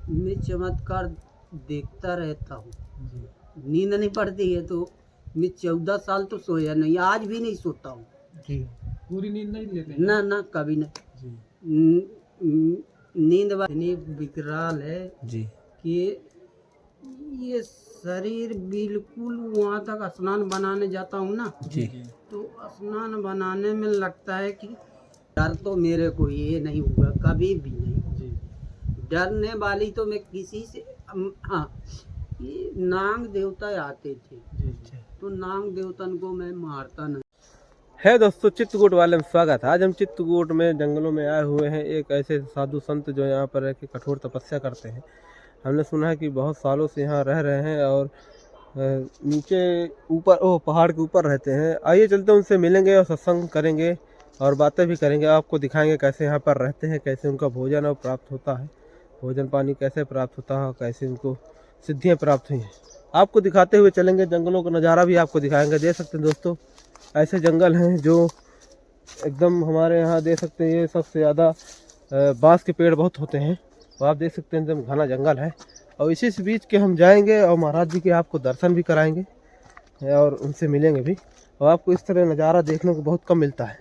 मैं चमत्कार देखता रहता हूँ। नींद नहीं पड़ती है तो मैं 14 साल तो सोया नहीं, आज भी नहीं सोता हूँ। पूरी नींद नहीं लेते? ना ना, कभी नहीं। नींद इतनी विकराल है जी कि ये शरीर बिल्कुल, वहाँ तक स्नान बनाने जाता हूँ ना, जी तो स्नान बनाने में लगता है कि डर तो मेरे को ये नहीं हुआ कभी भी नहीं। डरने वाली तो मैं किसी से हाँ, ये नाग देवता आते थे तो नाग देवतन को मैं मारता नहीं। है दोस्तों, चित्रकूट वाले में स्वागत है। आज हम चित्रकूट में जंगलों में आए हुए हैं। एक ऐसे साधु संत जो यहाँ पर रह के कठोर तपस्या करते हैं। हमने सुना है कि बहुत सालों से यहाँ रह रहे हैं और नीचे ऊपर पहाड़ के ऊपर रहते हैं। आइए चलते हैं, उनसे मिलेंगे और सत्संग करेंगे और बातें भी करेंगे। आपको दिखाएंगे कैसे यहाँ पर रहते हैं, कैसे उनका भोजन और प्राप्त होता है, भोजन पानी कैसे प्राप्त होता है, कैसे उनको सिद्धियाँ प्राप्त हुई हैं। आपको दिखाते हुए चलेंगे, जंगलों का नज़ारा भी आपको दिखाएंगे। देख सकते हैं दोस्तों, ऐसे जंगल हैं जो एकदम हमारे यहाँ देख सकते हैं। ये सबसे ज़्यादा बांस के पेड़ बहुत होते हैं, तो आप देख सकते हैं एकदम घना जंगल है। और इसी से बीच के हम जाएंगे और महाराज जी के आपको दर्शन भी कराएंगे और उनसे मिलेंगे भी। और आपको इस तरह नज़ारा देखने को बहुत कम मिलता है।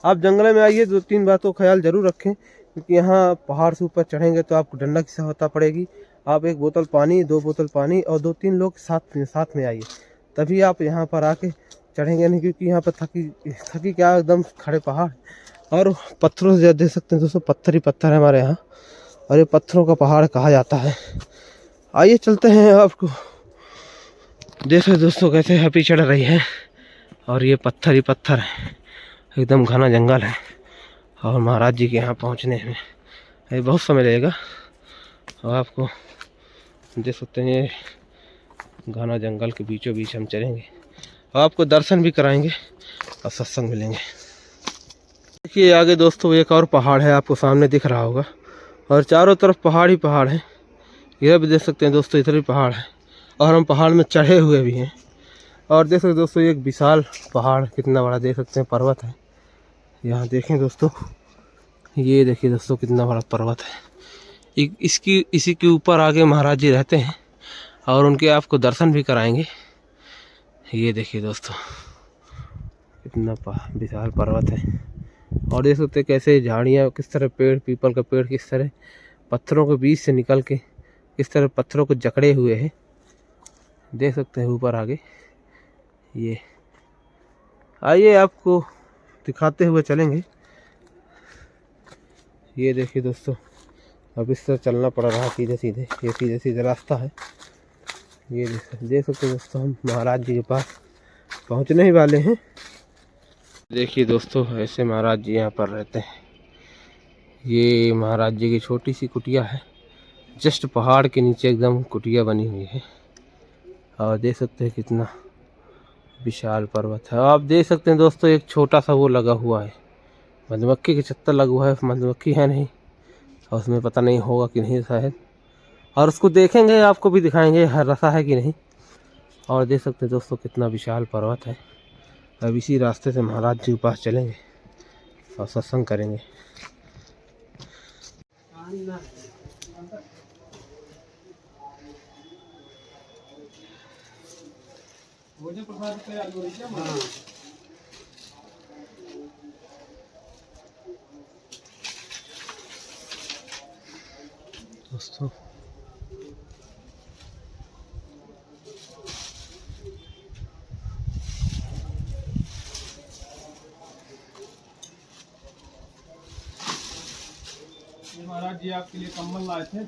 आप जंगल में आइए, 2-3 बातों का ख्याल ज़रूर रखें, क्योंकि यहाँ पहाड़ से ऊपर चढ़ेंगे तो आपको डंडा की सहायता पड़ेगी। आप 1 बोतल पानी, 2 बोतल पानी और 2-3 लोग साथ में आइए, तभी आप यहाँ पर आके चढ़ेंगे नहीं, क्योंकि यहाँ पर थकी क्या, एकदम खड़े पहाड़ और पत्थरों से देख सकते हैं दोस्तों, पत्थर ही पत्थर है हमारे यहाँ, और ये पत्थरों का पहाड़ कहा जाता है। आइए चलते हैं, आपको देखो दोस्तों कैसे हैप्पी चढ़ रही है। और ये पत्थर ही पत्थर है, एकदम घना जंगल है। और महाराज जी के यहाँ पहुँचने में ये बहुत समय लगेगा। और आपको देख सकते हैं, ये घना जंगल के बीचों बीच हम चलेंगे और आपको दर्शन भी कराएंगे और सत्संग मिलेंगे। देखिए आगे दोस्तों एक और पहाड़ है, आपको सामने दिख रहा होगा, और चारों तरफ पहाड़ ही पहाड़ है। यह भी देख सकते हैं दोस्तों, इधर भी पहाड़ है और हम पहाड़ में चढ़े हुए भी हैं। और देख सकते हैं दोस्तों, एक विशाल पहाड़ कितना बड़ा, देख सकते हैं पर्वत है। यहाँ देखें दोस्तों, ये देखिए दोस्तों कितना बड़ा पर्वत है। इसी के ऊपर आगे महाराज जी रहते हैं और उनके आपको दर्शन भी कराएंगे। ये देखिए दोस्तों कितना विशाल पर्वत है। और देख सकते कैसे झाड़ियाँ, किस तरह पेड़, पीपल का पेड़ किस तरह पत्थरों के बीच से निकल के किस तरह पत्थरों को जकड़े हुए हैं। देख सकते हैं ऊपर आगे। ये आइए आपको दिखाते हुए चलेंगे। ये देखिए दोस्तों, अब इस तरह चलना पड़ रहा है सीधे सीधे, ये सीधे सीधे रास्ता है। ये देख सकते हैं दोस्तों, हम महाराज जी के पास पहुंचने ही वाले हैं। देखिए दोस्तों, ऐसे महाराज जी यहाँ पर रहते हैं। ये महाराज जी की छोटी सी कुटिया है, जस्ट पहाड़ के नीचे एकदम कुटिया बनी हुई है। और देख सकते हैं कितना विशाल पर्वत है। आप देख सकते हैं दोस्तों, एक छोटा सा वो लगा हुआ है, मधुमक्खी के छत्ता लगा हुआ है। मधुमक्खी है नहीं, और उसमें पता नहीं होगा कि नहीं शायद, और उसको देखेंगे, आपको भी दिखाएंगे रसा है कि नहीं। और देख सकते हैं दोस्तों कितना विशाल पर्वत है। अब इसी रास्ते से महाराज जी के पास चलेंगे और सत्संग करेंगे। दोस्तों महाराज जी आपके लिए कंबल लाए थे।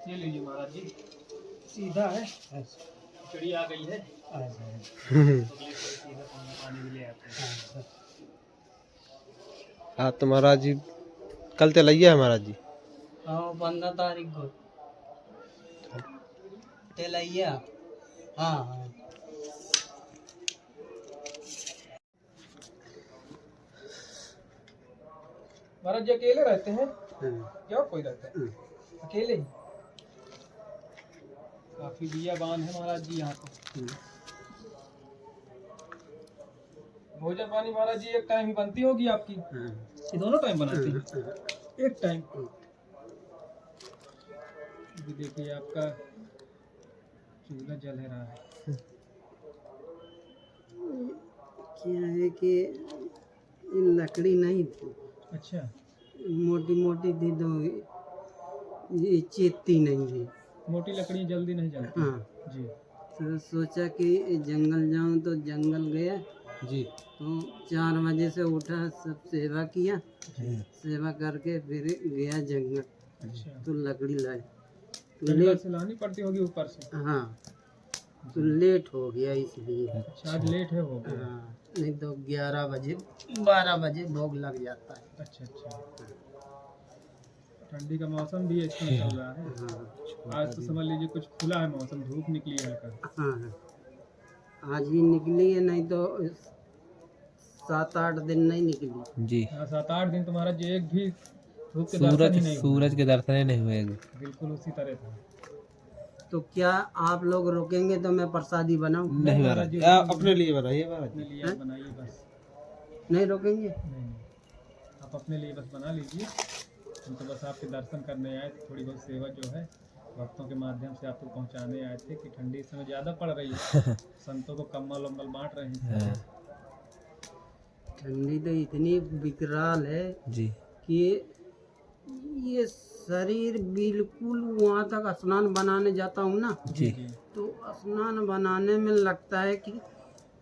ये लीजिए महाराज जी, सीधा है, खिचड़ी आ गई है। हाँ तो महाराज जी कल ते लइया है महाराज जी। हाँ 15 तारीख को तेलैया। हाँ हाँ महाराज जी अकेले रहते हैं हाँ, या कोई रहता है? हाँ। अकेले ही। काफी बिया बान है महाराज जी यहाँ पे। भोजन पानी महाराज जी एक टाइम ही बनती होगी आपकी हाँ, कि दोनों टाइम बनाते हैं? हाँ, एक टाइम। ये देखिए आपका चूल्हा जल रहा है। क्या है कि ये लकड़ी नहीं थी, अच्छा मोटी मोटी थी तो ये चेतती नहीं है। मोटी लकड़ी जल्दी नहीं जलती। हाँ जी तो सोचा कि जंगल जाऊं तो जंगल गया जी तो 4 बजे से उठा, सब सेवा किया, जी। सेवा करके फिर गया जंगल अच्छा तो लकड़ी लाए तो जंगल से लानी पड़ती होगी ऊपर से। हाँ तो लेट हो गया इसलिए। अच्छा आज लेट है हो गया। हाँ नहीं तो 11 बजे 12 बजे भोग लग जाता है। अच्छा अच्छा ठंडी का मौसम भी इसमें चल रहा है। हाँ आज तो समझ लीजिए कुछ खुला है मौसम, धूप निकली है हल्का। हाँ आज ही निकली है, नहीं तो 7-8 दिन नहीं निकली जी। हाँ 7-8 दिन तुम्हारा जी एक भी धूप के दर्शन ही नहीं हुए। सूरज के दर्शन ही नहीं हुए। बिल्कुल उसी तरह था। तो क्या आप लोग रोकेंगे तो मैं प्रसादी बनाऊं? नहीं महाराज जी आप अपने लिए बनाइए महाराज। अपने लिए आप बनाइए बस। नहीं रोकेंगे? नहीं आप अपने लिए बस बना लीजिए। हम तो बस आपके दर्शन करने आए थे, थोड़ी बहुत सेवा जो है भक्तों के माध्यम से आपको पहुंचाने आए थे कि ठंडी इस समय ज़्यादा पड़ रही है। संतों को कम्बल वम्बल बांट रहे हैं। ठंडी तो इतनी विकराल है जी कि ये शरीर बिल्कुल, वहाँ तक स्नान बनाने जाता हूँ ना जी तो स्नान बनाने में लगता है कि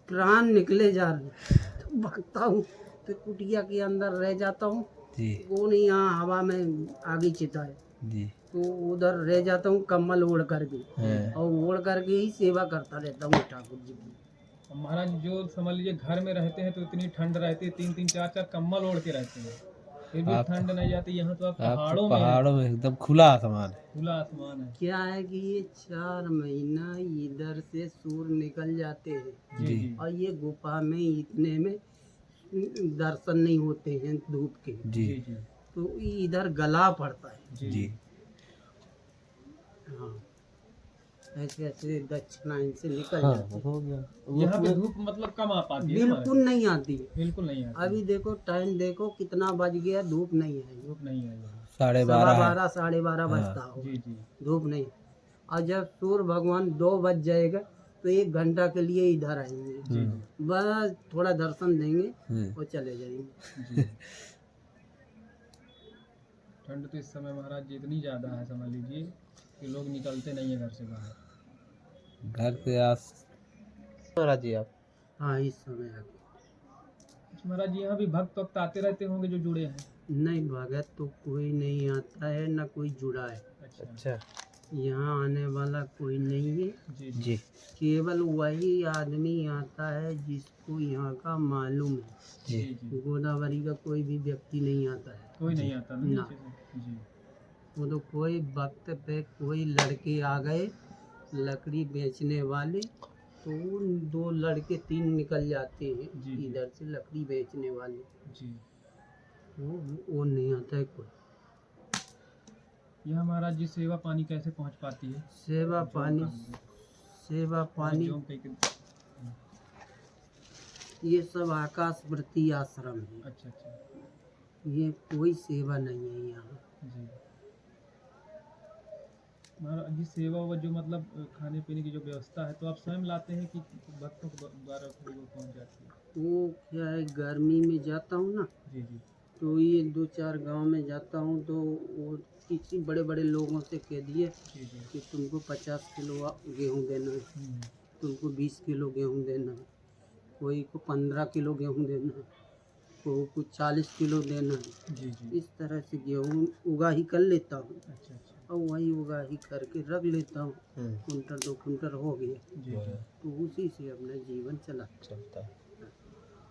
प्राण निकले जा रहे, तो भागता हूँ तो कुटिया के अंदर रह जाता हूँ। जी वो नहीं, यहाँ हवा में आगे चिता है जी तो उधर रह जाता हूँ कम्बल ओढ़ करके, और ओढ़ करके ही सेवा करता रहता हूँ ठाकुर जी की। महाराज जो समझ लीजिए घर में रहते हैं तो इतनी ठंड रहती है, 3-3 4-4 कम्बल ओढ़ के रहते हैं, फिर भी ठंड नहीं जाती। यहाँ तो आप पहाड़ों में एकदम खुला आसमान है। खुला आसमान है। क्या है कि ये 4 महीना इधर से सूर्य निकल जाते हैं जी और ये गुफा में इतने में दर्शन नहीं होते हैं धूप के, जी जी तो इधर गला पड़ता है। जी हाँ ऐसे ऐसे दक्षिणायन से निकल जाते हैं। हो गया। यहाँ पे धूप मतलब कम आ पाती है? बिल्कुल नहीं आती, बिल्कुल नहीं आती। अभी देखो टाइम देखो कितना बज गया, धूप नहीं आई। धूप नहीं आई। 12:30 12:30 बजता हो, जी जी धूप नहीं। और जब सूर्य भगवान 2 बज जाएगा तो 1 घंटा के लिए इधर आएंगे, बस थोड़ा दर्शन देंगे और चले जाएंगे। ठंड तो इस समय महाराज जी इतनी ज़्यादा है समझ लीजिए कि लोग निकलते नहीं है घर से बाहर। घर से आस महाराज जी आप। हाँ इस समय आगे महाराज जी यहाँ भी भक्त वक्त आते रहते होंगे जो जुड़े हैं? नहीं, भगत तो कोई नहीं आता है, ना कोई जुड़ा है। अच्छा यहाँ आने वाला कोई नहीं है जी जी केवल वही आदमी आता है जिसको यहाँ का मालूम है। जी गोदावरी का कोई भी व्यक्ति नहीं आता है, कोई नहीं आता ना। जी वो तो कोई वक्त पे कोई लड़के आ गए लकड़ी बेचने वाले, तो उन 2 लड़के 3 निकल जाते हैं इधर से लकड़ी बेचने वाले, जी वो नहीं आता है कोई। यह महाराज जी सेवा पानी कैसे पहुंच पाती है? सेवा पानी ये सब आकाशवर्ती आश्रम है। अच्छा अच्छा ये कोई सेवा नहीं है यहाँ जी। महाराज जी सेवा वो जो मतलब खाने पीने की जो व्यवस्था है तो आप स्वयं लाते हैं कि भक्तों के द्वारा वो पहुंच जाती है? वो क्या है, गर्मी में जाता हूँ ना जी जी तो ये 2-4 गांव में जाता हूँ तो वो किसी बड़े बड़े लोगों से कह दिए कि तुमको 50 किलो गेहूँ देना है, तुमको 20 किलो गेहूँ देना है, कोई को 15 किलो गेहूँ देना है, को 40 किलो देना है। जी जी इस तरह से गेहूँ उगा ही कर लेता हूँ। अच्छा अच्छा और वही उगाही करके रख लेता हूँ। कुंटल 2 कुंटल हो गया जी जी तो उसी से अपना जीवन चलता है।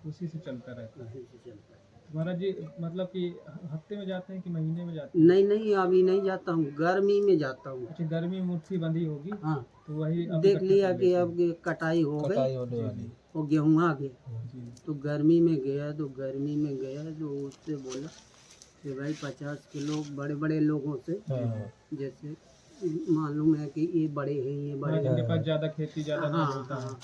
उसी से चलता रहता है। उसी से चलता है। महाराज जी मतलब कि हफ्ते में जाते हैं कि महीने में जाते हैं? नहीं नहीं अभी नहीं जाता हूँ, गर्मी में जाता हूँ। अच्छा गर्मी में मुट्ठी बंधी होगी हाँ तो वही अब देख इकट्ठा लिया कर कि लेते अब ये कटाई हो गई कटाई होने वाली। और गेहूँ आ गया हैं। जी तो गर्मी में गया तो उससे बोला कि भाई 50 किलो बड़े बड़े लोगों से, हाँ जैसे मालूम है कि ये बड़े हैं ये हाँ बड़े हैं। जिनके पास ज्यादा खेती ज्यादा हाँ नाज होता है। हाँ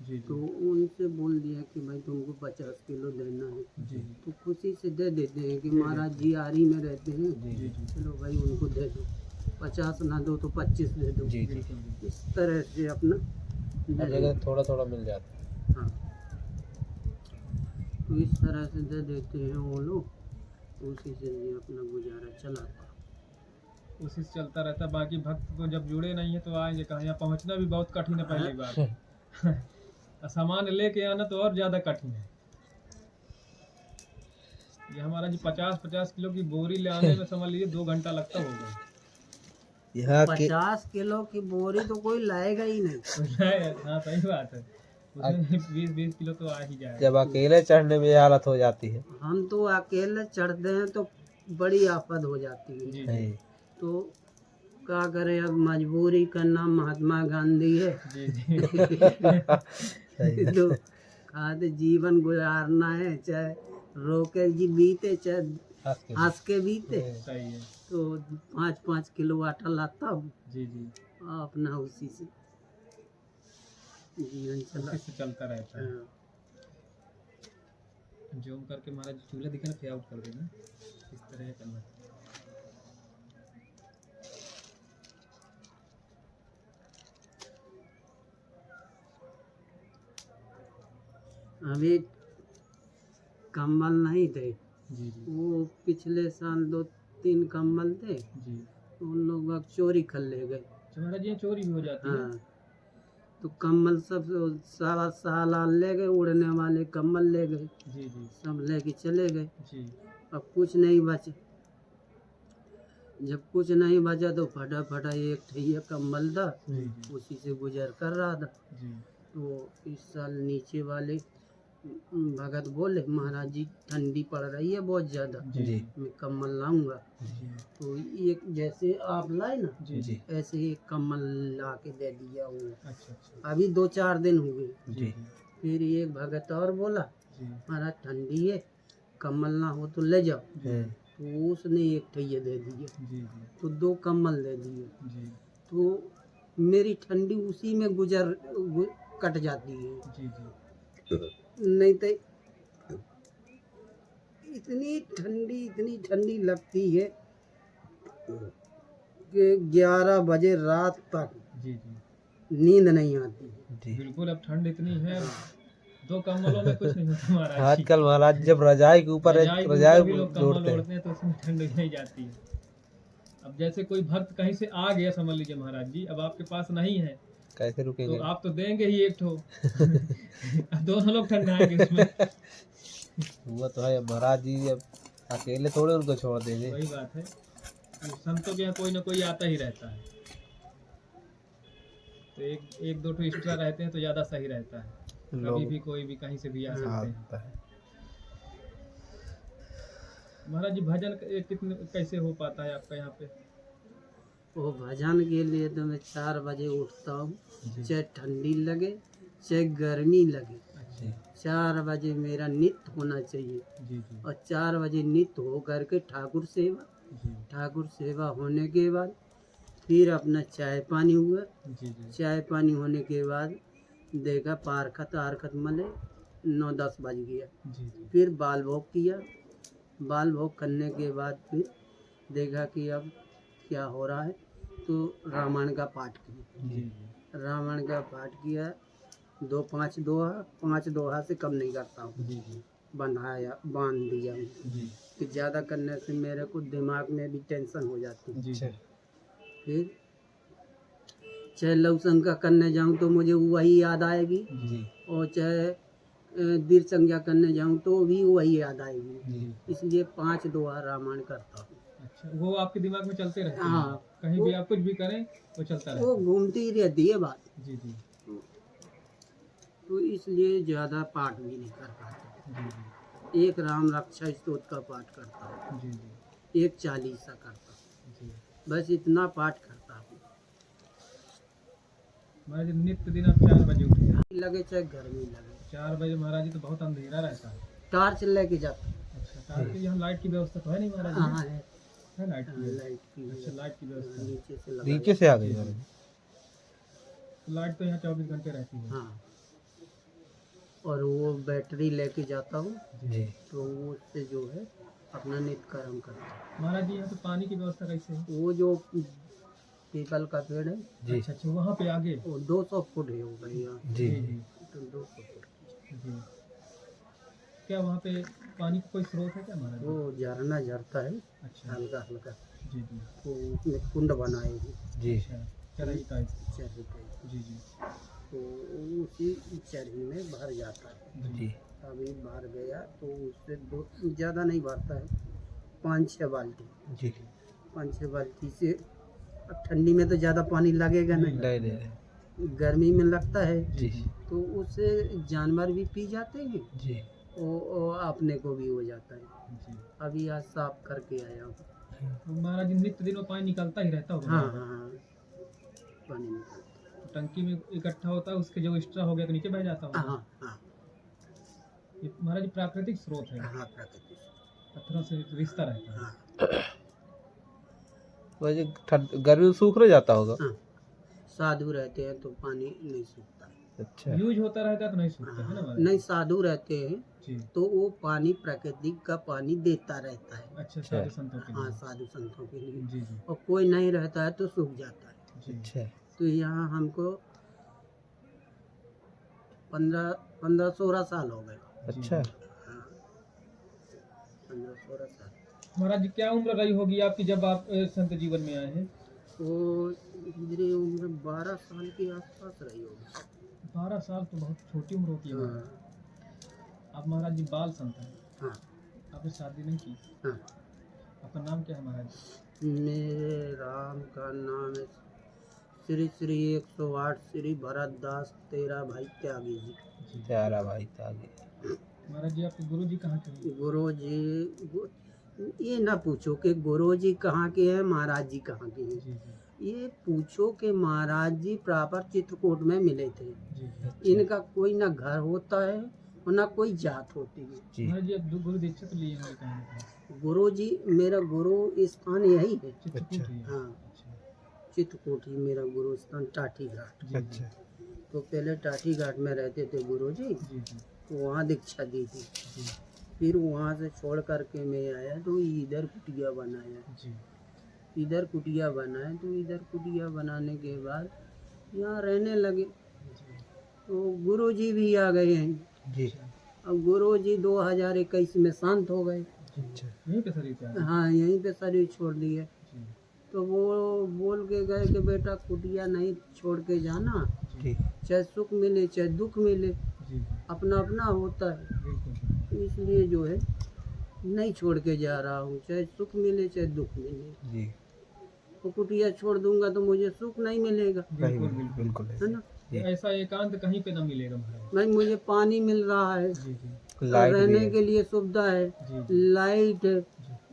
जी तो जी उनसे बोल दिया कि भाई तुमको 50 किलो देना है जी तो खुशी से दे देते हैं कि महाराज जी आरी में रहते हैं, जी जी चलो भाई उनको दे दो, 50 ना दो तो 25 दे दो। जी जी। बिल्कुल बिल्कुल। इस तरह से अपना हर दे जगह देते थोड़ा थोड़ा मिल जाता है। हाँ तो इस तरह से दे देते हैं वो लोग, उसी से ये अपना गुजारा चलाता है। उसी से चलता रहता है। बाकी भक्त तो जब जुड़े नहीं है तो आएंगे कहाँ? यहाँ पहुँचना भी बहुत कठिन है पहली बार। और सामान लेके आना तो और ज्यादा कठिन है। ये हमारा जी 50-50 किलो की बोरी ले आने में समझ लीजिए 2 घंटा लगता होगा। यहाँ के 50 किलो की बोरी तो कोई लाएगा ही नहीं। हाँ सही बात है। उसमें 20-20 किलो तो आ ही जाएगा। जब अकेले चढ़ने में ये हालत हो जाती है। हम तो अकेले चढ़ते हैं तो बड़ी आफत हो जाती है। जी है। जी तो क्या करें, अब मजबूरी का नाम महात्मा गांधी है। जी जी सही है। तो खाद जीवन गुजारना है, चाहे रोके जी बीते चाहे हंस के बीते। सही है। तो 5-5 किलो आटा लाता हूँ, जी जी अपना उसी से जीवन चला। उसी से चलता रहता है। हाँ। जूम करके महाराज चूल्हा दिखे ना, फेआउट कर देना इस तरह करना। अभी कंबल नहीं थे, जी जी वो पिछले साल 2-3 कंबल थे, जी। उन लोग अब चोरी कर ले गए। अच्छा महाराज ये चोरी भी हो जाती है? हाँ तो कंबल सब सारा साल ले गए, उड़ने वाले कंबल ले गए, जी जी सब लेके चले गए। जी अब कुछ नहीं बचे। जब कुछ नहीं बचा तो फटा एक ठैया कंबल था, जी जी उसी से गुजर कर रहा था। जी तो इस साल नीचे वाले भगत बोले महाराज जी ठंडी पड़ रही है बहुत ज़्यादा, जी मैं कम्बल लाऊंगा। जी तो एक जैसे आप लाए ना जी जी। ऐसे ही कम्बल ला के दे दिया वो। अच्छा अच्छा। अभी 2-4 दिन हो गए। जी फिर एक भगत और बोला जी महाराज ठंडी है, कम्बल ना हो तो ले जाओ। हम्म, तो उसने एक ठैया दे दिया, जी तो 2 कम्बल दे दिए। जी तो मेरी ठंडी उसी में कट जाती है। जी जी नहीं तो इतनी ठंडी लगती है कि 11 बजे रात तक जी जी नींद नहीं आती। जी। बिल्कुल। अब ठंड इतनी है 2 कंबलों में कुछ नहीं होता महाराज जी। आजकल महाराज जब रजाई के ऊपर रजाई के रजाई ऊपर भी लोग जोड़ते कंबल हैं। ओढ़ते हैं तो उसमें ठंड नहीं जाती है। अब जैसे कोई भक्त कहीं से आ गया समझ लीजिए महाराज जी, अब आपके पास नहीं है कैसे तो रुकेंगे? आप तो देंगे ही एक ठो। अब दोनों लोग ठंडाएंगे उसमें। वो तो है महाराज जी, अब अकेले थोड़े उनको छोड़ देंगे। वही बात है। अब संतों के यहाँ कोई ना कोई आता ही रहता है, तो एक दो ठो एक्स्ट्रा रहते हैं तो ज्यादा सही रहता है। कभी लोग भी कोई भी कहीं से भी आ सकते हैं। आता है। महाराज जी भजन कितने कैसे हो पाता है आपका यहाँ पे? वो भजन के लिए तो मैं 4 बजे उठता हूँ, चाहे ठंडी लगे चाहे गर्मी लगे, अच्छा। 4 बजे मेरा नित्य होना चाहिए। जी जी और 4 बजे नित्य हो करके ठाकुर सेवा होने के बाद फिर अपना चाय पानी हुआ। जी जी चाय पानी होने के बाद देखा पारखत मले 9-10 बज गया। जी जी फिर बाल भोग किया, बाल भोग करने के बाद फिर देखा कि अब क्या हो रहा है, तो रामायण का पाठ किया। जी रामायण का पाठ किया, 5 दोहा से कम नहीं करता हूँ। जी जी बांध दिया जी कि ज़्यादा करने से मेरे को दिमाग में भी टेंशन हो जाती है। जी जी फिर चाहे लवसंग का करने जाऊँ तो मुझे वही याद आएगी, जी और चाहे दीर्घ संज्ञा करने जाऊँ तो भी वही याद आएगी। जी। इसलिए 5 दोहा रामायण करता हूँ। अच्छा अच्छा, वो आपके दिमाग में चलते रहते हैं, हाँ कहीं भी आप कुछ भी करें वो चलता रहता वो घूमती ही रहती है बात। है। जी जी तो इसलिए ज़्यादा पाठ भी नहीं कर पाता। जी जी एक राम रक्षा स्तोत्र का पाठ करता हूँ, जी जी एक चालीसा करता हूँ, जी। बस इतना पाठ करता हूँ। महाराज जी नित्य दिन आप 4 बजे उठते हैं? लगे चाहे गर्मी लगे, 4 बजे महाराज जी तो बहुत अंधेरा रहता है। टार्च लेके जाता हूँ। अच्छा, टाइम यहाँ लाइट की व्यवस्था तो है नहीं महाराज जी? हाँ है लाइट की व्यवस्था? लाइट की अच्छा, लाइट की व्यवस्था है। नीचे से लगा नीचे से आ गई है। तो लाइट तो यहाँ 24 घंटे रहती है। हाँ, और वो बैटरी लेके जाता हूँ, जी तो वो उससे जो है अपना नित्य कर्म करता हूँ। महाराज जी यहाँ पे पानी की व्यवस्था कैसे है? वो जो पीपल का पेड़ है जी अच्छा अच्छा, वहाँ पे आगे? वो 200 फुट है हो गई यहाँ, जी जी तो 200 फुट जी। क्या वहाँ पे पानी का कोई स्रोत है क्या महाराज जी? वो झरना झरता है अच्छा हल्का हल्का, जी जी तो उसमें कुंड बनाएगी जी अच्छा, चढ़ाई टाइप। चरही पे, जी जी तो उसी चरही में भर जाता है। जी अभी भर गया तो उससे दो ज़्यादा नहीं भरता है, 5-6 बाल्टी, जी 5-6 बाल्टी से। अब ठंडी में तो ज़्यादा पानी लगेगा नहीं, नहीं नहीं गर्मी में लगता है, जी तो उससे जानवर भी पी जाते हैं, जी वो अपने को भी हो जाता है। जी। अभी आज साफ करके आया हूँ। तो महाराज जी नित्य दिन वो पानी निकलता ही रहता होगा? हाँ हाँ हाँ, पानी निकलता तो टंकी में इकट्ठा होता है, उसके जो एक्स्ट्रा हो गया तो नीचे बह जाता है। होगा? हाँ हाँ ये महाराज जी प्राकृतिक स्रोत है, हाँ, प्राकृतिक। पत्थरों से रिश्ता रहता है। हाँ वैसे गर्मी में सूख रह जाता होगा। हाँ, साधु रहते हैं तो पानी नहीं सूखता है। अच्छा यूज होता रहता है तो नहीं सूखता है ना महाराज? नहीं, साधु रहते हैं जी। तो वो पानी प्रकृति का पानी देता रहता है। अच्छा, साधु संतों के हाँ, लिए। साधु संतों के लिए। जी जी और कोई नहीं रहता है तो सूख जाता है। जी। अच्छा तो यहाँ हमको 15-16 साल हो गए। अच्छा हाँ, 15-16 साल। महाराज जी क्या उम्र रही होगी आपकी जब आप संत जीवन में आए हैं? तो मेरी उम्र 12 साल के आसपास रही होगी। 12 साल तो बहुत छोटी उम्र होती है महाराज। हाँ आप महाराज जी बाल संत हैं, हाँ आपने शादी नहीं की। हाँ। आपका नाम क्या है महाराज जी? मेरे राम का नाम है श्री श्री 108 श्री भरत दास तेरा भाई त्यागी जी। जी। प्यारा भाई तागे महाराज जी आपके गुरु जी कहाँ के हैं? गुरु जी ये ना पूछो कि गुरु जी कहाँ के हैं, महाराज जी कहाँ के हैं। जी जी ये पूछो कि महाराज जी प्रॉपर चित्रकूट में मिले थे। जी जी। इनका कोई ना घर होता है और ना कोई जात होती है। जी महाराज जी आप गुरु दीक्षा तो लिए होंगे कहीं ना कहीं? गुरु जी मेरा गुरु स्थान यही है। चित्रकूट ही है। हाँ, अच्छा चित्रकूट ही मेरा गुरु स्थान, टाटी घाट। जी अच्छा तो पहले टाटी घाट में रहते थे गुरु जी, जी जी तो वहाँ दीक्षा दी थी। जी फिर वहाँ से छोड़ करके मैं आया तो इधर कुटिया बनाया। जी इधर कुटिया बनाए तो इधर कुटिया बनाने के बाद यहाँ रहने लगे। जी। तो गुरु जी भी आ गए हैं। जी अब गुरु जी 2021 में शांत हो गए। अच्छा यहीं पे शरीर पे आ गए? हाँ, यहीं पे शरीर छोड़ दिए। जी तो वो बोल के गए कि बेटा कुटिया नहीं छोड़ के जाना, ठीक चाहे सुख मिले चाहे दुख मिले, जी जी अपना अपना होता है। बिल्कुल बिल्कुल। तो इसलिए जो है नहीं छोड़ के जा रहा हूँ, चाहे सुख मिले चाहे दुख मिले। जी तो कुटिया छोड़ दूंगा तो मुझे सुख नहीं मिलेगा, बिल्कुल बिल्कुल। बिल्कुल है ना। ऐसा एकांत कहीं पे ना मिलेगा महाराज। भाई मुझे पानी मिल रहा है, जी जी लाइट भी रहने है। के लिए सुविधा है, जी जी लाइट है,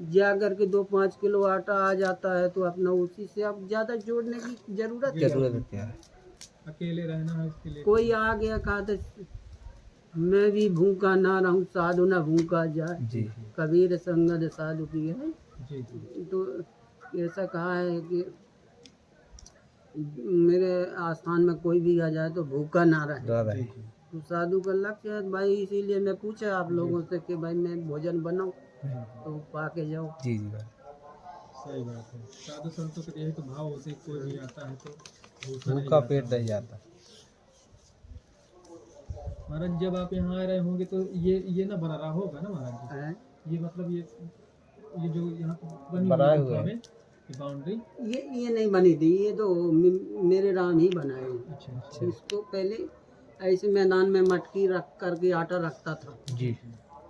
जा करके 2-5 किलो आटा आ जाता है तो अपना उसी से अब ज़्यादा जोड़ने की जरूरत है। जरूरत क्या है। अकेले रहना है इसके लिए। कोई आ गया कहा तो मैं भी भूखा ना रहूं, साधु ना भूखा जाए। जी कबीर संगत साधु की है। जी जी तो ऐसा कहा है कि मेरे आस्थान में कोई भी आ जाए तो भूखा ना रहे। दादा जी है। जी तो साधु का लक्ष्य है भाई, इसीलिए मैं पूछा आप लोगों से कि भाई मैं भोजन बनाऊं तो पा के जाओ। जी जी भाई सही बात है। साधु संतों के यही तो भाव होते हैं, कोई भी आता है तो भूखा नहीं भूखा जाता। पेट नहीं जाता। महाराज जब आप यहाँ आ रहे होंगे तो ये ना बना रहा होगा ना महाराज जी? हैं? ये मतलब ये जो यहाँ पे बनी बनाए हुई हुए गुफा हैं। में ये बाउंड्री। ये नहीं बनी थी, ये तो मेरे राम ही बनाए हैं। अच्छा अच्छा इसको पहले ऐसे मैदान में मटकी रख करके आटा रखता था जी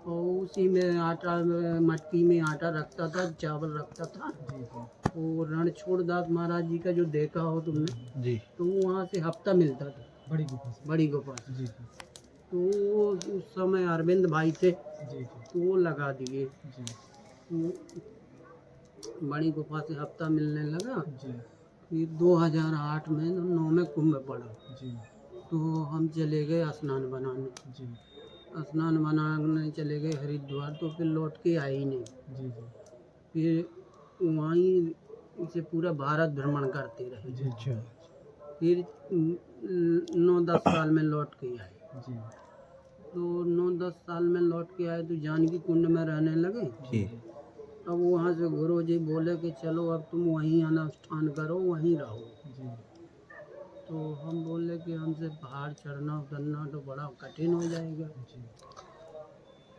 और उसी में आटा, मटकी में आटा रखता था, चावल रखता था। जी जी वो रणछोड़दास महाराज जी का जो देखा हो तुमने, जी तो वहाँ से हफ्ता मिलता था, बड़ी गुफा से। बड़ी गुफा से। जी जी तो वो उस समय अरविंद भाई थे, जी जी तो वो लगा दिए। जी तो बड़ी गुफा से हफ्ता मिलने लगा। जी फिर 2008 में 9 में कुंभ पड़ा, जी तो हम चले गए स्नान बनाने। जी स्नान बनाने चले गए हरिद्वार, तो फिर लौट के आए ही नहीं। जी जी फिर वहीं से पूरा भारत भ्रमण करते रहे। जी जी फिर 9-10 साल में लौट के आए। जी तो 9-10 साल में लौट के आए तो जानकी कुंड में रहने लगे। जी अब वहाँ से गुरु जी बोले कि चलो अब तुम वहीं अनुष्ठान करो, वहीं रहो। जी तो हम बोले कि हमसे पहाड़ चढ़ना उतरना तो बड़ा कठिन हो जाएगा। जी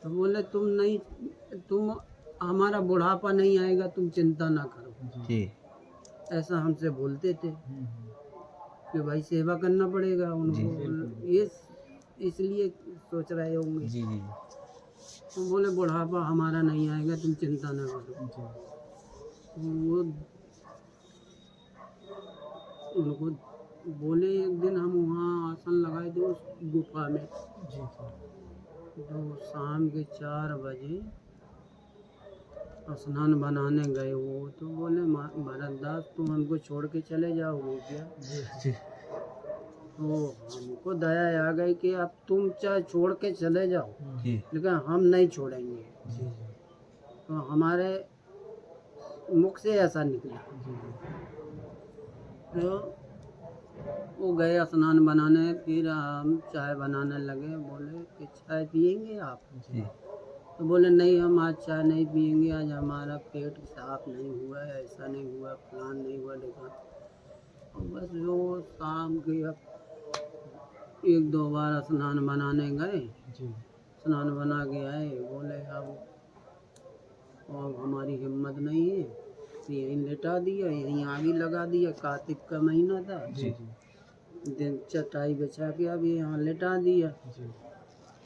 तो बोले तुम हमारा बुढ़ापा नहीं आएगा, तुम चिंता ना करो। जी ऐसा हमसे बोलते थे हम्म, कि भाई सेवा करना पड़ेगा उनको। बिल्कुल। ये इसलिए सोच रहे होंगे। जी जी तो बोले बुढ़ापा हमारा नहीं आएगा, तुम चिंता ना करो। जी वो उनको बोले, एक दिन हम वहाँ आसन लगाए थे उस गुफा में। जी तो शाम के 4 बजे स्नान बनाने गए वो, तो बोले भरतदास तुम हमको छोड़ के चले जाओगे क्या? जी तो हमको दया आ गई कि अब तुम चाहे छोड़ के चले जाओ, जी लेकिन हम नहीं छोड़ेंगे। जी तो हमारे मुख से ऐसा निकला। तो वो गए स्नान बनाने, फिर हम चाय बनाने लगे। बोले कि चाय पियेंगे आप? जी तो बोले नहीं, हम आज चाय नहीं पियेंगे, आज हमारा पेट साफ नहीं हुआ है, ऐसा नहीं हुआ, फलान नहीं हुआ, देखा। और बस जो शाम के अब 1-2 बार स्नान बनाने गए, जी स्नान बना के आए। बोले अब हमारी हिम्मत नहीं है, तो यहीं लेटा दिया, यहीं आगे लगा दिया। कार्तिक का महीना था, जी दिन चटाई बिछा के अब यहाँ लेटा दिया। जी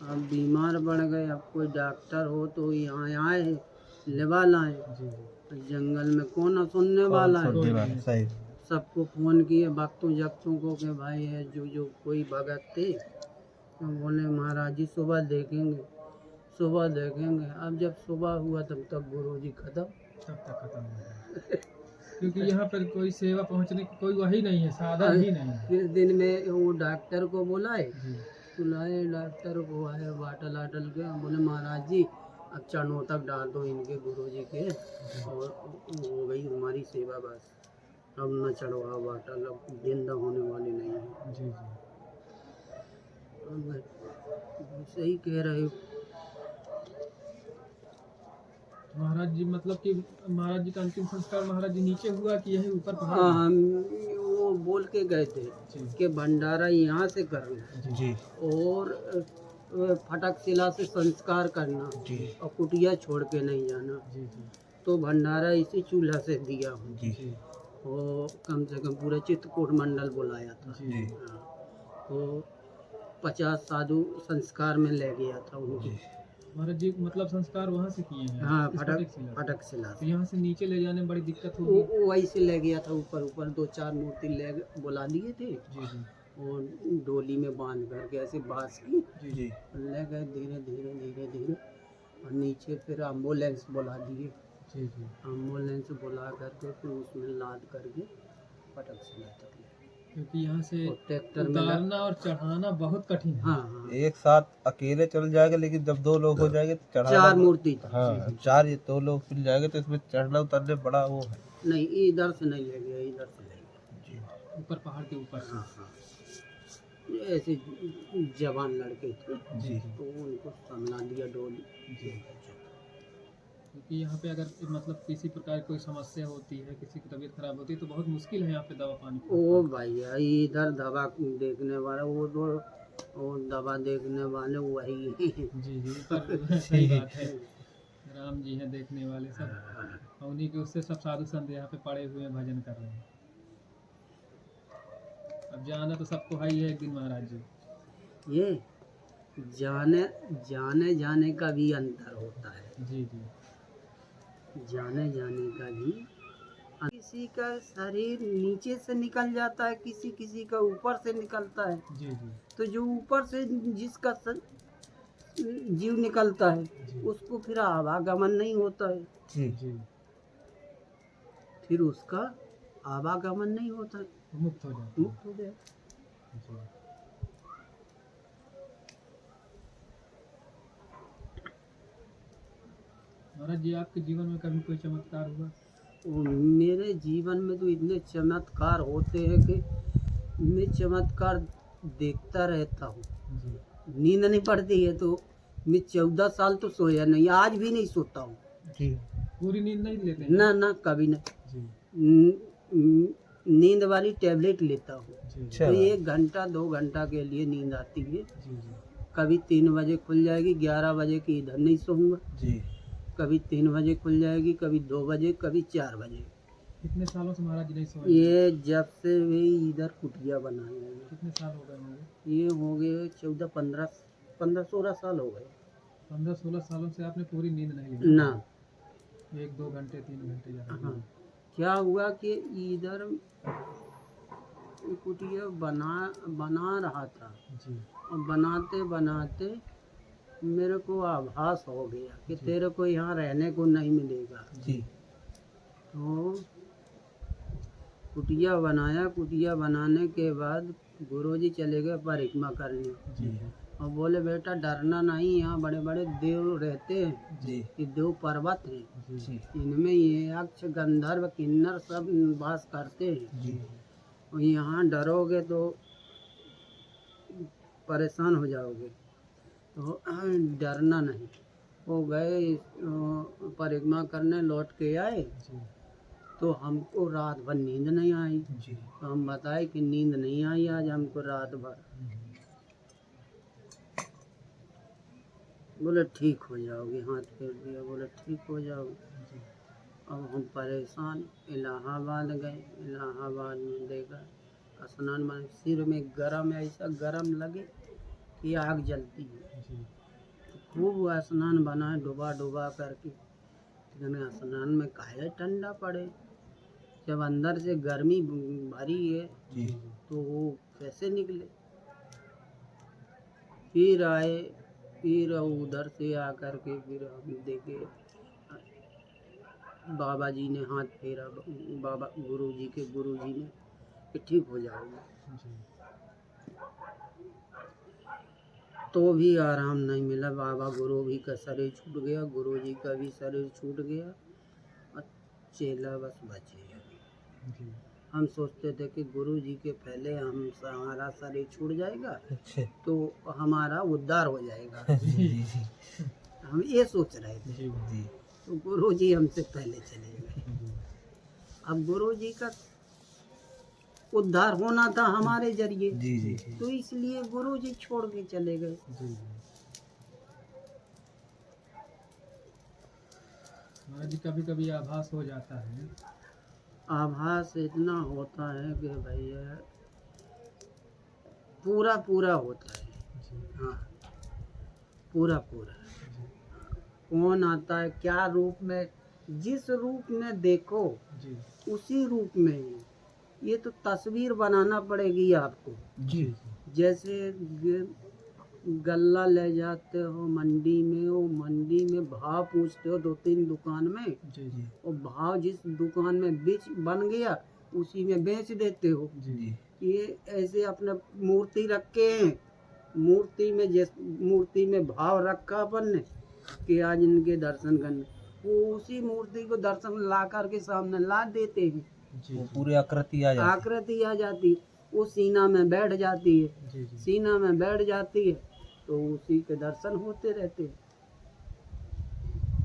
अब बीमार पड़ गए। अब कोई डॉक्टर हो तो यहाँ आए, लेवा लाए। जी जंगल में कौन सुनने वाला है? सही सबको फोन किए, भक्तों जगतों को कि भाई है जो कोई भगत थे। तो बोले महाराज जी सुबह देखेंगे, सुबह देखेंगे। अब जब सुबह हुआ तब तक गुरु जी खत्म। तब तक खत्म हो गया, क्योंकि यहाँ पर कोई सेवा पहुँचने की कोई वही नहीं है, साधन ही नहीं है। फिर दिन में वो डॉक्टर को बुलाए, जी बुलाए डॉक्टर को, आए बाटल आटल के। बोले महाराज जी अब चरणों तक डाल दो इनके, गुरु जी के, और हो गई हमारी सेवा बस। अब न चढ़वाओ बाटल, अब जिंदा होने वाली नहीं है। जी जी अब सही कह रहे हो। महाराज जी मतलब कि महाराज जी का अंतिम संस्कार महाराज जी नीचे हुआ कि यही ऊपर पहाड़ हाँ, में? हम वो बोल के गए थे जी कि भंडारा यहाँ से करना, जी और फटक शिला से संस्कार करना, जी और कुटिया छोड़ के नहीं जाना। जी जी तो भंडारा इसी चूल्हा से दिया हूँ। जी जी वो कम से कम पूरा चित्रकूट मंडल बुलाया था। जी हाँ, तो 50 साधु संस्कार में ले गया था उनको। महाराज जी मतलब संस्कार वहाँ से किए हैं? हाँ, इस फटक शिला से? फटक शिला तो से यहाँ से नीचे ले जाने में बड़ी दिक्कत वो होगी। वही से ले गया था। ऊपर ऊपर 2-4 मूर्ति ले बुला दिए थे, जी जी और डोली में बांध करके ऐसे बांस की जी जी ले गए, धीरे धीरे धीरे धीरे। और नीचे फिर एम्बुलेंस बुला दिए, जी जी एम्बुलेंस बुला करके फिर उसमें लाद करके फटक शिला तक ले गए। क्योंकि यहाँ से और ट्रैक्टर में उतारना और चढ़ाना बहुत कठिन है। हाँ हाँ, एक साथ अकेले चल जाएगा, लेकिन जब 2 लोग हो जाएंगे तो चढ़ाना 4 मूर्ति थी। हाँ 4 ये 2 लोग मिल जाएंगे तो इसमें चढ़ना उतरने बड़ा वो है। नहीं, इधर से नहीं ले गया, इधर से ले गया। जी ऊपर पहाड़ के ऊपर से। हाँ हाँ, ये ऐसे जवान लड़के थे, जी तो उनको संभला दिया डोली। जी क्योंकि यहाँ पे अगर मतलब किसी प्रकार की कोई समस्या होती है, किसी की तबीयत खराब होती है तो बहुत मुश्किल है यहाँ पे दवा पानी ओ भैया, इधर दवा देखने वाला वो तो, वो दवा देखने वाले वही हैं। जी जी पर सही बात है, राम जी हैं देखने वाले सब, और उन्हीं के उससे सब साधु संत यहाँ पे पड़े हुए हैं, भजन कर रहे हैं। अब जाना तो सबको है ही है एक दिन महाराज जी। ये जाने जाने जाने का भी अंतर होता है, जी जी जाने जाने का भी किसी का शरीर नीचे से निकल जाता है, किसी किसी का ऊपर से निकलता है। जी जी तो जो ऊपर से जिसका जीव निकलता है जी उसको फिर आवागमन नहीं होता है, जी जी फिर उसका आवागमन नहीं होता है, मुक्त हो जाते हैं। मुक्त हो जाए। जी महाराज जी, आपके जीवन में कभी कोई चमत्कार हुआ? मेरे जीवन में तो इतने चमत्कार होते हैं कि मैं चमत्कार देखता रहता हूँ। जी नींद नहीं पड़ती है तो मैं 14 साल तो सोया नहीं, आज भी नहीं सोता हूँ। जी पूरी नींद नहीं लेते हैं? ना ना कभी नहीं। जी नींद वाली टेबलेट लेता हूँ जी तो 1 घंटा 2 घंटा के लिए नींद आती है। जी जी कभी 3 बजे खुल जाएगी, 11 बजे की इधर नहीं सोऊंगा, जी। कभी 3 बजे खुल जाएगी, कभी 2 बजे, कभी 4 बजे। कितने सालों से महाराज जी नहीं सोए? ये जब से वे इधर कुटिया बनाए हैं, कितने साल हो गए होंगे? ये हो गए 14 15 16 साल हो गए 15-16 सालों से आपने पूरी नींद नहीं ली? ना। 1-2 घंटे 3 घंटे ज़्यादा? हाँ, क्या हुआ कि इधर कुटिया बना रहा था जी और बनाते बनाते मेरे को आभास हो गया कि जी। तेरे को यहाँ रहने को नहीं मिलेगा। जी तो कुटिया बनाया, कुटिया बनाने के बाद गुरुजी चले गए परिक्रमा करने जी और बोले बेटा डरना नहीं, यहाँ बड़े बड़े देव रहते हैं, जी ये देव पर्वत हैं, जी इनमें ये यक्ष गंधर्व किन्नर सब वास करते हैं जी और यहाँ डरोगे तो परेशान हो जाओगे, तो डरना नहीं। वो गए परिक्रमा करने, लौट के आए जी तो हमको रात भर नींद नहीं आई। जी तो हम बताए कि नींद नहीं आई आज हमको रात भर। बोले ठीक हो जाओगे, हाथ फेर दिया, बोले ठीक हो जाओगे। अब हम परेशान इलाहाबाद गए, इलाहाबाद में देखा स्नान में सिर में गरम, ऐसा गरम लगे कि आग जलती है। जी खूब स्नान बनाए डुबा डुबा करके, लेकिन स्नान में काहे ठंडा पड़े, जब अंदर से गर्मी भरी है जी तो वो कैसे निकले। फिर आए, फिर उधर से आकर के फिर हम देखे बाबा जी ने हाथ फेरा, बाबा गुरुजी ने कि ठीक हो जाओगे। जी तो भी आराम नहीं मिला। बाबा गुरु भी का शरीर छूट गया, गुरुजी का भी शरीर छूट गया और चेला बस बचे। जी हम सोचते थे कि गुरुजी के पहले हमारा शरीर छूट जाएगा अच्छा तो हमारा उद्धार हो जाएगा, जी हम ये सोच रहे थे। जी जी तो गुरुजी हमसे पहले चले गए। अब गुरुजी का उद्धार होना था हमारे जरिए, जी जी तो इसलिए गुरुजी छोड़ के चले गए। जी महाराज जी, कभी कभी आभास हो जाता है। आभास इतना होता है कि भैया पूरा पूरा होता है। जी हाँ, पूरा पूरा। जी कौन आता है क्या रूप में, जिस रूप में देखो जी उसी रूप में ही। ये तो तस्वीर बनाना पड़ेगी आपको। जी जैसे गल्ला ले जाते हो मंडी में, वो मंडी में भाव पूछते हो 2-3 दुकान में, जी जी और भाव जिस दुकान में बेच बन गया उसी में बेच देते हो। जी ये ऐसे अपना मूर्ति रखे हैं, मूर्ति में भाव रखा अपन ने कि आज इनके दर्शन करने, वो उसी मूर्ति को दर्शन ला करके सामने ला देते हैं। जी वो पूरी आकृति आ जाती आकृति आ जाती, वो सीना में बैठ जाती है, जी जी सीना में बैठ जाती है तो उसी के दर्शन होते रहते हैं।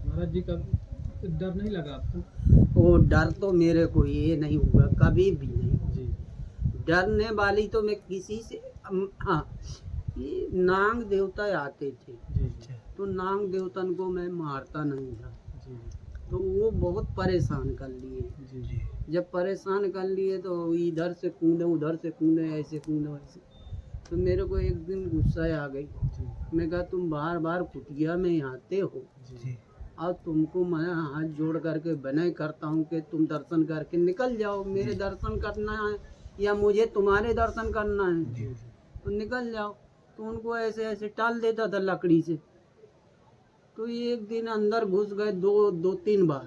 महाराज जी, कभी डर नहीं लगा आपको? वो डर तो मेरे को ये नहीं हुआ कभी भी नहीं। जी डरने वाली तो मैं किसी से हाँ, ये नाग देवता आते थे जी जी तो नाग देवतन को मैं मारता नहीं था, जी तो वो बहुत परेशान कर लिए। जी जी जब परेशान कर लिए तो इधर से कूदे उधर से कूदे, ऐसे कूदे वैसे, तो मेरे को एक दिन गुस्सा आ गई। जी मैं कहा तुम बार बार कुटिया में आते हो जी और तुमको मैं हाथ जोड़ करके विनय करता हूँ कि तुम दर्शन करके निकल जाओ, मेरे दर्शन करना है या मुझे तुम्हारे दर्शन करना है जी तो निकल जाओ। तो उनको ऐसे ऐसे टाल देता था लकड़ी से। तो एक दिन अंदर घुस गए दो तीन बार,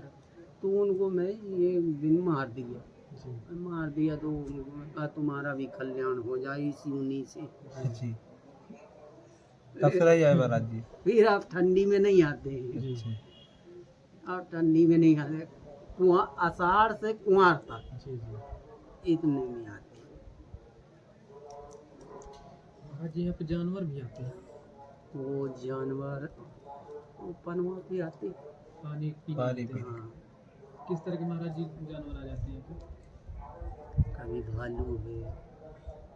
तो उनको मैं एक दिन मार दिया। जी मार दिया तो उनको मैं कहा तुम्हारा भी कल्याण हो जाए इसी उन्हीं से। जी तब से रही है महाराज जी। फिर आप ठंडी में नहीं आते हैं, जी आप ठंडी में नहीं आते, कुआं आषाढ़ से कुंवार तक जी जी। इतने में आते हैं। महाराज जी यहाँ पे जानवर भी आते हैं, वो जानवर वो पनवा भी आते हैं। पानी पीने पानी आते हैं। पीने। हाँ, किस तरह के महाराज जी जानवर आ जाते हैं यहाँ पे? कभी भालू है,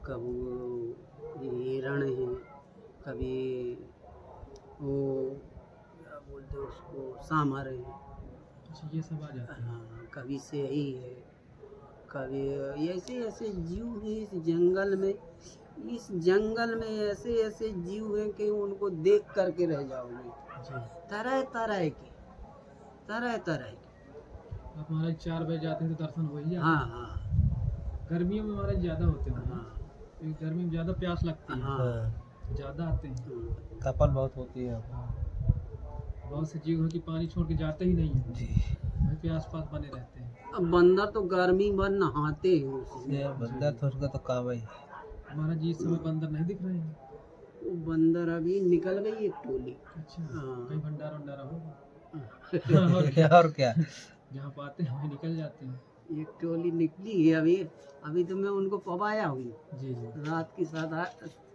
कभी हिरण है, कभी वो क्या बोलते हैं उसको सांभर है। अच्छा ये सब आ जाते हैं। हाँ, कभी सेही है, कभी ऐसे ऐसे जीव हैं इस जंगल में। इस जंगल में ऐसे ऐसे जीव हैं कि उनको देख करके रह जाओगे। जी तरह तरह के, तरह तरह के। आप महाराज 4 बजे जाते हैं तो दर्शन हो ही जाते हाँ हैं। हाँ गर्मियों में महाराज ज़्यादा होते हैं ना, हाँ क्योंकि गर्मी में ज़्यादा प्यास लगती है, हाँ। ज़्यादा आते हैं। तपन बहुत होती है। बहुत से जीव हैं कि पानी छोड़ के जाते ही नहीं हैं, जी वहीं पे आसपास बने रहते हैं। अब बंदर तो गर्मी भर नहाते हैं उसमें। ये बंदा तो उसका तो काम ही। महाराज जी इस समय बंदर नहीं दिख रहे हैं। वो बंदर अभी निकल गई एक टोली। अच्छा हाँ। कहीं भंडारा वंडारा होगा और क्या, और क्या। जहाँ पाते हैं वहीं निकल जाते हैं। एक टोली निकली है अभी। अभी तो मैं उनको पवाया हुई। जी जी। रात की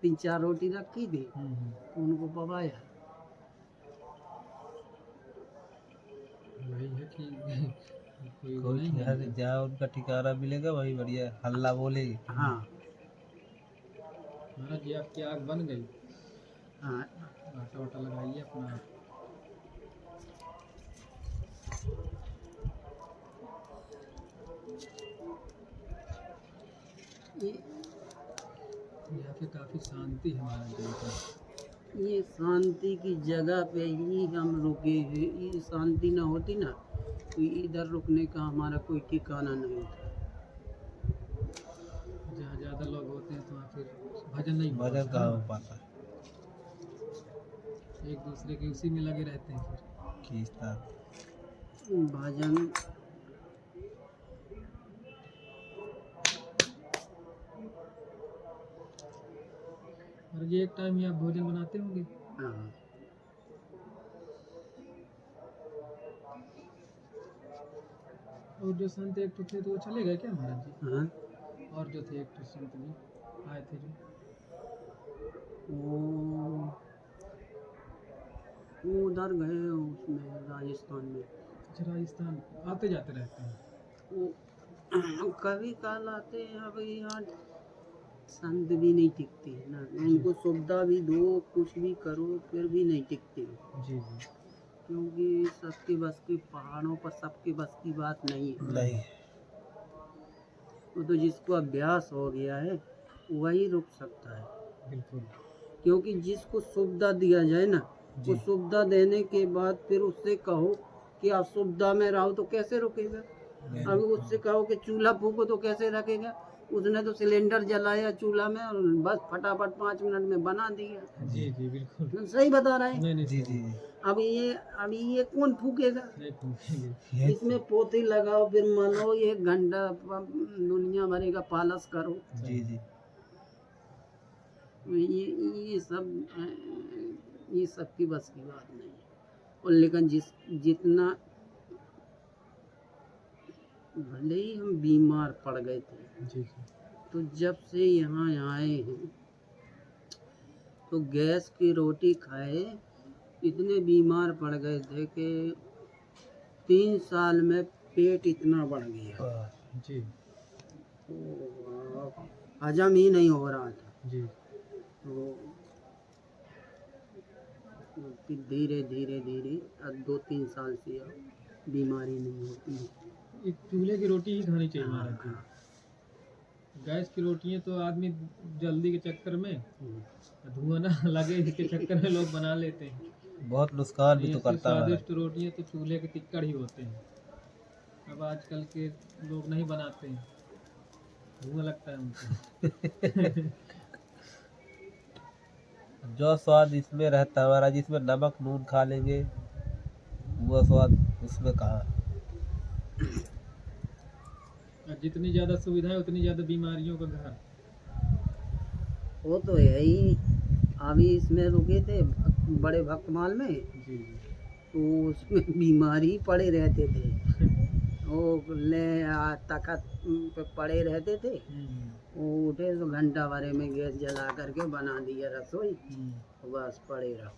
3-4 रोटी रखी थी, तो उनको पवाया। वही है कि कोई वो कोई नहीं यहाँ है। से जहाँ उनका ठिकाना मिलेगा वही बढ़िया हल्ला बोलेगी। हाँ महाराज जी आपकी आग बन गई, हाँ। आटा वाटा लगाइए अपना। ये यहाँ पे काफी शांति है महाराज जी का। ये शांति की जगह पे ही हम रुके हैं। ये शांति ना होती ना तो इधर रुकने का हमारा कोई ठिकाना नहीं होता। जहाँ ज्यादा लोग होते हैं तो वहाँ फिर भजन नहीं हो भजन पाता। कहाँ हो पाता है। एक दूसरे के उसी में लगे रहते हैं फिर। खींचता भजन और ये एक टाइम ही आप भोजन बनाते होंगे। हाँ। और जो संत एक तो थे तो वो चले गए क्या महाराज जी? हाँ, और जो थे एक तो संत जी आए थे जो, वो उधर गए उसमें राजस्थान में। अच्छा राजस्थान आते जाते रहते हैं। वो कभी काल आते हैं। अब यहाँ संत भी नहीं टिकते हैं ना, उनको सुविधा भी दो कुछ भी करो फिर भी नहीं टिकते, जी जी। क्योंकि सबके बस की पहाड़ों पर सबके बस की बात नहीं है। नहीं। वो तो जिसको अभ्यास हो गया है वही रुक सकता है। बिल्कुल। क्योंकि जिसको सुविधा दिया जाए ना, वो सुविधा देने के बाद फिर उससे कहो कि आप सुविधा में रहो तो कैसे रुकेगा। अभी उससे कहो कि चूल्हा फूको तो कैसे रखेगा। उसने तो सिलेंडर जलाया चूल्हा में और बस फटाफट 5 मिनट में बना दिया। जी जी बिल्कुल। सही बता रहे हैं। नहीं नहीं जी सही। जी। अभी ये कौन फूकेगा। नहीं पूछेंगे। इसमें पोथी लगाओ फिर मनो 1 घंटा दुनिया भरे का पालस करो। जी जी। ये सब की बस की बात नहीं है। और लेकिन जितना भले ही हम बीमार पड़ गए थे, जी जी। तो जब से यहाँ आए हैं तो गैस की रोटी खाए इतने बीमार पड़ गए थे कि 3 साल में पेट इतना बढ़ गया, जी तो हजम ही नहीं हो रहा था। जी। तो फिर धीरे धीरे धीरे अब 2-3 साल से अब बीमारी नहीं होती है। एक चूल्हे की रोटी ही खानी चाहिए महाराज जी। गैस की रोटियां तो आदमी जल्दी के चक्कर में, धुआं ना लगे इसके चक्कर में लोग बना लेते हैं। बहुत नुकसान भी तो ऐसी करता है। स्वादिष्ट रोटियां तो चूल्हे के तिक्कड़ ही होते हैं। अब आजकल के लोग नहीं बनाते हैं, धुआं लगता है उनको। जो स्वाद इसमें रहता है हमारा, जिसमें नमक नून खा लेंगे, वो स्वाद उसमें कहाँ। और जितनी ज्यादा सुविधाएं उतनी ज्यादा बीमारियों का घर। वो तो है ही। अभी इसमें रुके थे बड़े भक्तमाल में, जी जी। तो उसमें बीमारी पड़े रहते थे। वो ले तखत पे पड़े रहते थे, वो उठे तो घंटा भरे में गैस जला करके बना दिया रसोई, बस पड़े रहो।